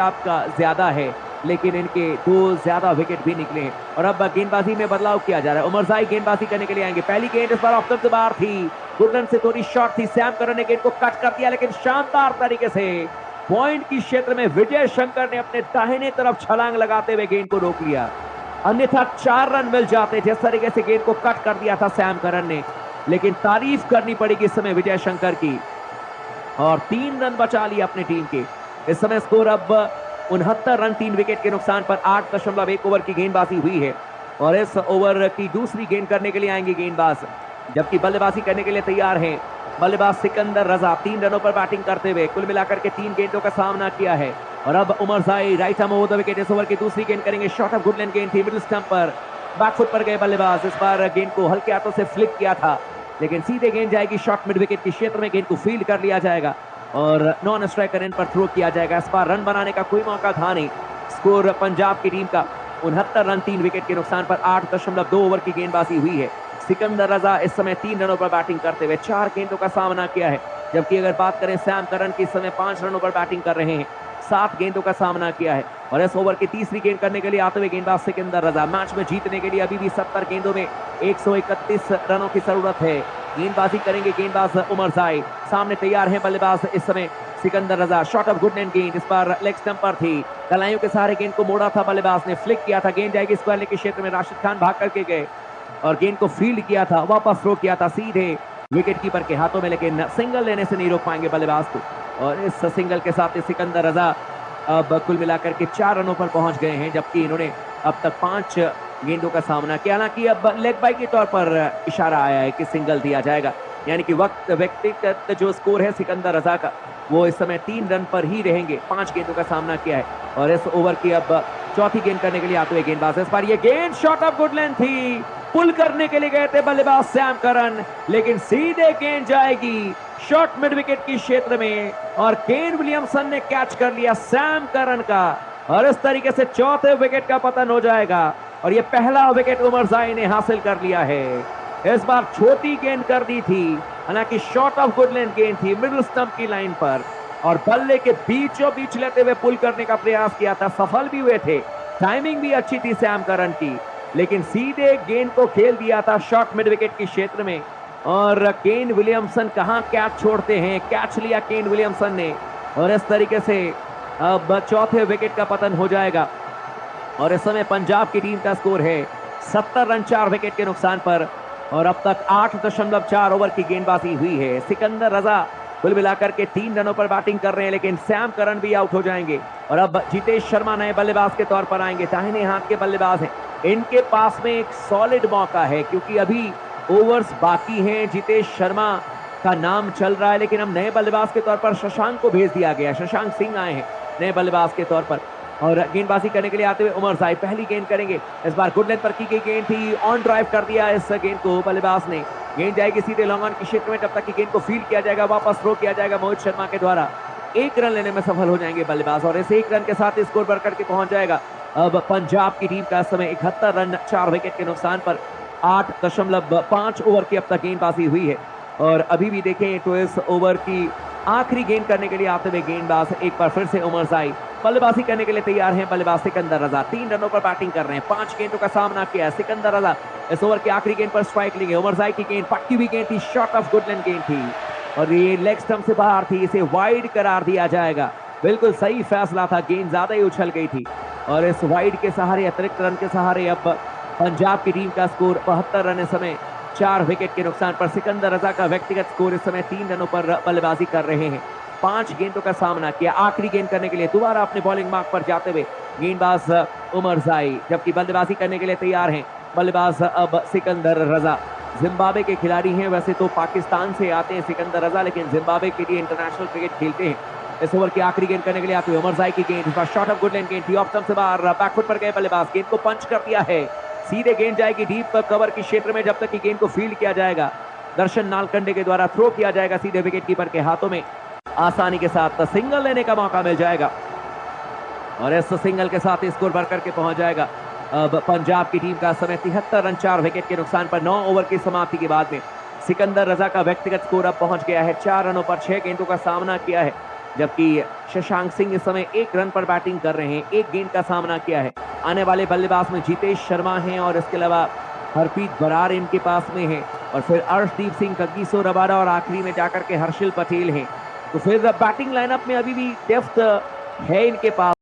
आपका ज्यादा है, लेकिन इनके 2 ज्यादा विकेट भी निकले हैं। और अब गेंदबाजी में बदलाव किया जा रहा है। उमरजाई गेंदबाजी करने के लिए आएंगे। पहली गेंद इस बार ऑफ स्टंप से बाहर थी, गुडलन से थोड़ी शॉर्ट थी, सैम करन ने गेंद को कट कर दिया, लेकिन शानदार तरीके से पॉइंट की क्षेत्र में विजय शंकर ने अपने दाहिने तरफ छलांग लगाते हुए गेंद को रोक लिया, अन्यथा 4 रन मिल जाते। जिस तरीके से गेंद को कट कर दिया था सैम करन ने, लेकिन तारीफ करनी पड़ेगी इस समय विजय शंकर की, और 3 रन बचा लिया अपनी टीम के। इस समय स्कोर अब 69 रन 3 विकेट के नुकसान पर 8.1 ओवर की गेंदबाजी हुई है। और इस ओवर की दूसरी गेंद करने के लिए आएंगे गेंदबाज, जबकि बल्लेबाजी करने के लिए तैयार हैं बल्लेबाज सिकंदर रजा। 3 रनों पर बैटिंग करते हुए कुल मिलाकर के 3 गेंदों का सामना किया है। और अब Omarzai right arm over the wicket, इस ओवर की दूसरी गेंद करेंगे। शॉट ऑफ गुडलैंड गेंद थी, मिडिल स्टंप पर बैकफुट पर गए बल्लेबाज। इस बार गेंद को हल्के हाथों से फ्लिक किया था, लेकिन सीधे गेंद जाएगी शॉर्ट मिड विकेट के क्षेत्र में। गेंद को फील्ड कर लिया जाएगा और नॉन स्ट्राइकर एंड पर थ्रो किया जाएगा। इस बार रन बनाने का कोई मौका था नहीं। स्कोर पंजाब की टीम का 69 रन 3 विकेट के नुकसान पर 8.2 ओवर की गेंदबाजी हुई है। सिकंदर रजा इस समय 3 रनों पर बैटिंग करते हुए 4 गेंदों का सामना किया है, जबकि अगर बात करें सैम करन की, इस समय 5 रनों पर बैटिंग कर रहे हैं, 7 गेंदों का सामना किया है। और इस ओवर की तीसरी गेंद करने के लिए आते हुए गेंदबाज सिकंदर रजा। मैच में जीतने के लिए अभी भी 70 गेंदों में 131 रनों की जरूरत है। गेंदबाजी करेंगे गेंदबाज उमरजाई, सामने तैयार है बल्लेबाज इस समय सिकंदर रजा। शॉट ऑफ गुडलैंड गेंद इस बार लेग स्टंप पर थी, कलाइयों के सहारे गेंद को मोड़ा था बल्लेबाज ने, फ्लिक किया था। गेंद जाएगी स्क्वायर लेग के क्षेत्र में। राशिद खान भाग करके गए और गेंद को फील्ड किया था, वापस थ्रो किया था सीधे विकेट कीपर के हाथों में, लेकिन सिंगल लेने से नहीं रोक पाएंगे बल्लेबाज को। और इस सिंगल के साथ सिकंदर रजा अब कुल मिलाकर के 4 रनों पर पहुंच गए हैं, जबकि इन्होंने अब तक 5 गेंदों का सामना किया। हालांकि अब लेग बाई के तौर पर इशारा आया है कि सिंगल दिया जाएगा, यानी कि व्यक्तिगत जो स्कोर है सिकंदर रजा का, वो इस समय 3 रन पर ही रहेंगे। 5 गेंदों का सामना किया है। और इस ओवर की अब चौथी गेंद करने के लिए आते हुए गेंदबाज, इस बार ये गेंद शॉट ऑफ गुडलैंड थी, पुल करने के लिए गए थे बल्लेबाज सैम करन, लेकिन सीधे गेंद जाएगी शॉर्ट मिड विकेट की क्षेत्र में, और केन विलियमसन ने कैच कर लिया सैम करन का, और इस तरीके से चौथे विकेट का पतन हो जाएगा। और ये पहला विकेट उमरजाई ने हासिल कर लिया है। इस बार छोटी गेंद कर दी थी, हालांकि शॉट ऑफ गुडलैंड गेंद थी मिडिल स्टंप की लाइन पर, और बल्ले के बीचों बीच लेते हुए पुल करने का प्रयास किया था, सफल भी हुए थे। टाइमिंग भी अच्छी थी सैम करन की, लेकिन सीधे गेंद को खेल दिया था शॉर्ट मिड विकेट के क्षेत्र में। और केन विलियमसन कहां कैच छोड़ते हैं, कैच लिया केन विलियमसन ने, और इस तरीके से अब चौथे विकेट का पतन हो जाएगा। और इस समय पंजाब की टीम का स्कोर है 70 रन 4 विकेट के नुकसान पर, और अब तक 8.4 ओवर की गेंदबाजी हुई है। सिकंदर रजा कुल मिलाकर के 3 रनों पर बैटिंग कर रहे हैं, लेकिन सैम करन भी आउट हो जाएंगे। और अब जितेश शर्मा नए बल्लेबाज के तौर पर आएंगे, दाहिने हाथ के बल्लेबाज हैं। इनके पास में एक सॉलिड मौका है, क्योंकि अभी ओवर्स बाकी हैं। जितेश शर्मा का नाम चल रहा है, लेकिन अब नए बल्लेबाज के तौर पर शशांक को भेज दिया गया। शशांक सिंह आए हैं नए बल्लेबाज के तौर पर, और गेंदबाजी करने के लिए आते हुए उमरजाई पहली गेंद करेंगे। इस बार गुडलैंड पर की गई गेंद थी, ऑन ड्राइव कर दिया इस गेंद को बल्लेबाज ने। गेंद जाएगी सीधे लॉन्ग ऑन के क्षेत्र में, तब तक की गेंद को फील्ड किया जाएगा, वापस थ्रो किया जाएगा मोहित शर्मा के द्वारा। 1 रन लेने में सफल हो जाएंगे बल्लेबाज, और इस 1 रन के साथ स्कोर बढ़कर के पहुंच जाएगा अब पंजाब की टीम का समय 71 रन 4 विकेट के नुकसान पर। 8.5 ओवर की अब तक गेंदबाजी हुई है। और अभी भी देखें तो इस ओवर की आखिरी गेंद करने के लिए आते हुए गेंदबाज एक बार फिर से उमरजाई बल्लेबाजी करने के लिए तैयार हैं। बल्लेबाज सिकंदर रजा 3 रनों पर बैटिंग कर रहे हैं, 5 गेंदों का सामना किया है। सिकंदर रजा इस ओवर की आखिरी गेंद पर स्ट्राइक लेंगे। उमरजाई की गेंद पक्की हुई गेंद थी, शॉट ऑफ गुडलैंड गेंद थी, और ये लेग स्टंप से बाहर थी, इसे वाइड करार दिया जाएगा। बिल्कुल सही फैसला था, गेंद ज्यादा ही उछल गई थी, और इस वाइड के सहारे, अतिरिक्त रन के सहारे अब पंजाब की टीम का स्कोर 72 रन इस समय 4 विकेट के नुकसान पर। सिकंदर रजा का व्यक्तिगत स्कोर इस समय 3 रनों पर बल्लेबाजी कर रहे हैं, 5 गेंदों का सामना किया। आखिरी गेंद करने के लिए दोबारा अपने बॉलिंग मार्क पर जाते हुए गेंदबाज उमरजाई, जबकि बल्लेबाजी करने के लिए तैयार हैं बल्लेबाज अब सिकंदर रजा। जिम्बाब्वे के खिलाड़ी हैं, वैसे तो पाकिस्तान से आते हैं सिकंदर रजा, लेकिन जिम्बाब्वे के लिए इंटरनेशनल क्रिकेट खेलते हैं। इस ओवर की आखिरी गेंद करने के लिए आते हुए उमरजाई की गेंद, शॉट ऑफ गुडलैंड गेंद थी, ऑफ स्टंप से बाहर, बैकफुट पर गए बल्लेबाज, गेंद को पंच कर दिया है, सीधे गेंद जाएगी डीप कवर की क्षेत्र में, जब तक कि गेंद को फील्ड किया जाएगा। दर्शन नालकंडे के द्वारा थ्रो किया जाएगा सीधे विकेट कीपर के हाथों में। आसानी के साथ सिंगल लेने का मौका मिल जाएगा, और इस सिंगल के साथ स्कोर बढ़कर के पहुंच जाएगा अब पंजाब की टीम का समय 73 रन 4 विकेट के नुकसान पर। 9 ओवर की समाप्ति के बाद में सिकंदर रजा का व्यक्तिगत स्कोर अब पहुंच गया है 4 रनों पर, 6 गेंदों का सामना किया है। जबकि शशांक सिंह इस समय 1 रन पर बैटिंग कर रहे हैं, 1 गेंद का सामना किया है। आने वाले बल्लेबाज में जीतेश शर्मा हैं और इसके अलावा हरप्रीत बरार इनके पास में है और फिर अर्शदीप सिंह, कगिसो रबाडा और आखिरी में जाकर के हर्षिल पटेल हैं। तो फिर बैटिंग लाइनअप में अभी भी डेप्थ है इनके पास।